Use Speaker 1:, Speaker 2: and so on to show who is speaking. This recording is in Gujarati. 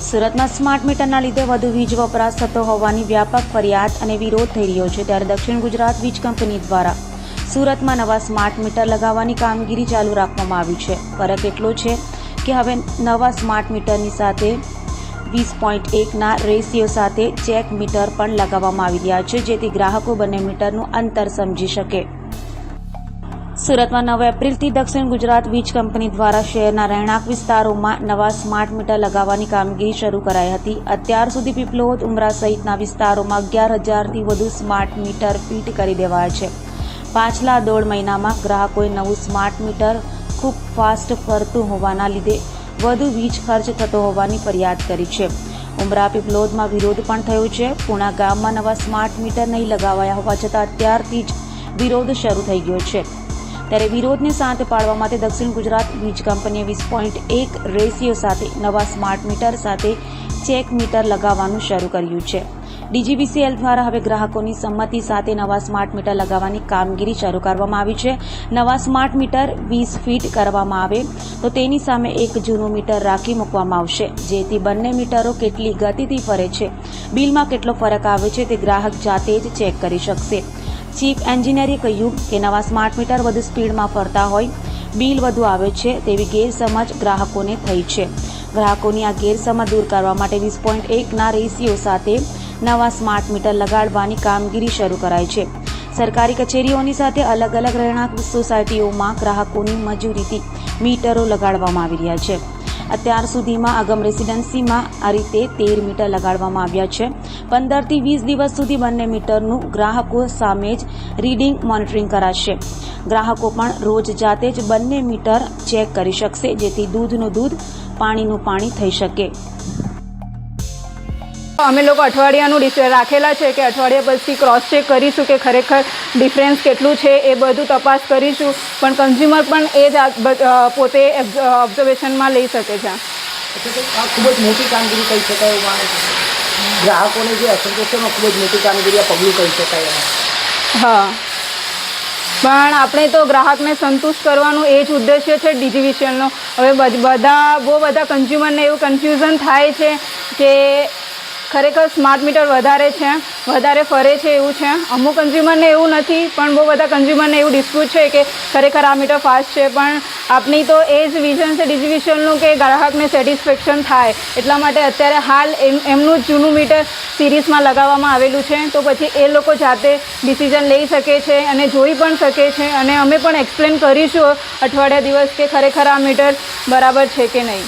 Speaker 1: સુરતમાં સ્માર્ટ મીટરના લીધે વધુ વીજ વપરાશ થતો હોવાની વ્યાપક ફરિયાદ અને વિરોધ થઈ રહ્યો છે, ત્યારે દક્ષિણ ગુજરાત વીજ કંપની દ્વારા સુરતમાં નવા સ્માર્ટ મીટર લગાવવાની કામગીરી ચાલુ રાખવામાં આવી છે। ફરક એટલો છે કે હવે નવા સ્માર્ટ મીટરની સાથે 20.1ના રેશિયો સાથે ચેક મીટર પણ લગાવવામાં આવી રહ્યા છે, જેથી ગ્રાહકો બંને મીટરનું અંતર સમજી શકે। સુરતમાં 9 એપ્રિલથી દક્ષિણ ગુજરાત વીજ કંપની દ્વારા શહેરના રહેણાંક વિસ્તારોમાં નવા સ્માર્ટ મીટર લગાવવાની કામગીરી શરૂ કરાઈ હતી। અત્યાર સુધી પીપલોદ, ઉમરા સહિતના વિસ્તારોમાં 11,000થી વધુ સ્માર્ટ મીટર ફિટ કરી દેવાયા છે। પાછલા 1.5 મહિનામાં ગ્રાહકોએ નવું સ્માર્ટ મીટર ખૂબ ફાસ્ટ ફરતું હોવાના લીધે વધુ વીજ ખર્ચ થતો હોવાની ફરિયાદ કરી છે। ઉમરા પીપલોદમાં વિરોધ પણ થયો છે। પૂણા ગામમાં નવા સ્માર્ટ મીટર નહીં લગાવાયા હોવા છતાં અત્યારથી જ વિરોધ શરૂ થઈ ગયો છે, ત્યારે વિરોધને શાંત પાડવા માટે દક્ષિણ ગુજરાત વીજ કંપનીએ 20.1 રેશિયો સાથે નવા સ્માર્ટ મીટર સાથે ચેક મીટર લગાવવાનું શરૂ કર્યું છે। ડીજીવીસીએલ દ્વારા હવે ગ્રાહકોની સંમતિ સાથે નવા સ્માર્ટ મીટર લગાવવાની કામગીરી શરૂ કરવામાં આવી છે। નવા સ્માર્ટ મીટર 20 ફીટ કરવામાં આવે તો તેની સામે એક જૂનું મીટર રાખી મૂકવામાં આવશે, જેથી બંને મીટરો કેટલી ગતિથી ફરે છે, બિલમાં કેટલો ફરક આવે છે તે ગ્રાહક જાતે જ ચેક કરી શકશે। ચીફ એન્જિનિયરે કહ્યું કે નવા સ્માર્ટ મીટર વધુ સ્પીડમાં ફરતા હોય, બિલ વધુ આવે છે તેવી ગેરસમજ ગ્રાહકોને થઈ છે। ગ્રાહકોની આ ગેરસમજ દૂર કરવા માટે 20.1ના રેશિયો સાથે નવા સ્માર્ટ મીટર લગાડવાની કામગીરી શરૂ કરાઈ છે। સરકારી કચેરીઓની સાથે અલગ અલગ રહેણાંક સોસાયટીઓમાં ગ્રાહકોની મજૂરીથી મીટરો લગાડવામાં આવી રહ્યા છે। અત્યાર સુધીમાં આગમ રેસિડેન્સીમાં આ રીતે 13 મીટર લગાડવામાં આવ્યા છે। 15થી 20 દિવસ સુધી બંને મીટરનું ગ્રાહકો સામે જ રીડિંગ મોનિટરિંગ કરાશે। ગ્રાહકો પણ રોજ જાતે જ બંને મીટર ચેક કરી શકશે, જેથી દૂધનું દૂધ, પાણીનું પાણી થઈ શકે।
Speaker 2: અમે લોકો અઠવાડિયાનું રાખેલા છે કે અઠવાડિયા પછી ક્રોસ ચેક કરીશું કે ખરેખર ડિફરન્સ કેટલું છે, એ બધું તપાસ કરીશું, પણ કન્ઝ્યુમર પણ એ જ પોતે ઓબ્ઝર્વેશનમાં લઈ શકે છે।
Speaker 3: આ ખૂબ જ મોટી કામગીરી કહી શકાય એવું માને છે। ગ્રાહકોને જે અસંતોષમાં ખૂબ જ મોટી કામગીરી આ પગલું કહી શકાય।
Speaker 2: હા, પણ આપણે તો ગ્રાહકને સંતુષ્ટ કરવાનું એ જ ઉદ્દેશ્ય છે ડીજીવીસીએલનો। હવે બહુ બધા કન્ઝ્યુમરને એવું કન્ફ્યુઝન થાય છે કે ખરેખર સ્માર્ટ મીટર વધારે ફરે છે એવું છે। અમુક કન્ઝ્યુમરને એવું નથી, પણ બહુ બધા કન્ઝ્યુમરને એવું ડિસ્પ્યુટ છે કે ખરેખર આ મીટર ફાસ્ટ છે। પણ આપણી તો એ જ વિઝન છે ડીજીવીસીએલનું કે ગ્રાહકને સેટિસ્ફેક્શન થાય, એટલા માટે અત્યારે હાલ એમનું જ જૂનું મીટર સિરીઝમાં લગાવવામાં આવેલું છે, તો પછી એ લોકો જાતે ડિસિઝન લઈ શકે છે અને જોઈ પણ શકે છે, અને અમે પણ એક્સપ્લેન કરીશું અઠવાડિયા દિવસ કે ખરેખર આ મીટર બરાબર છે કે નહીં।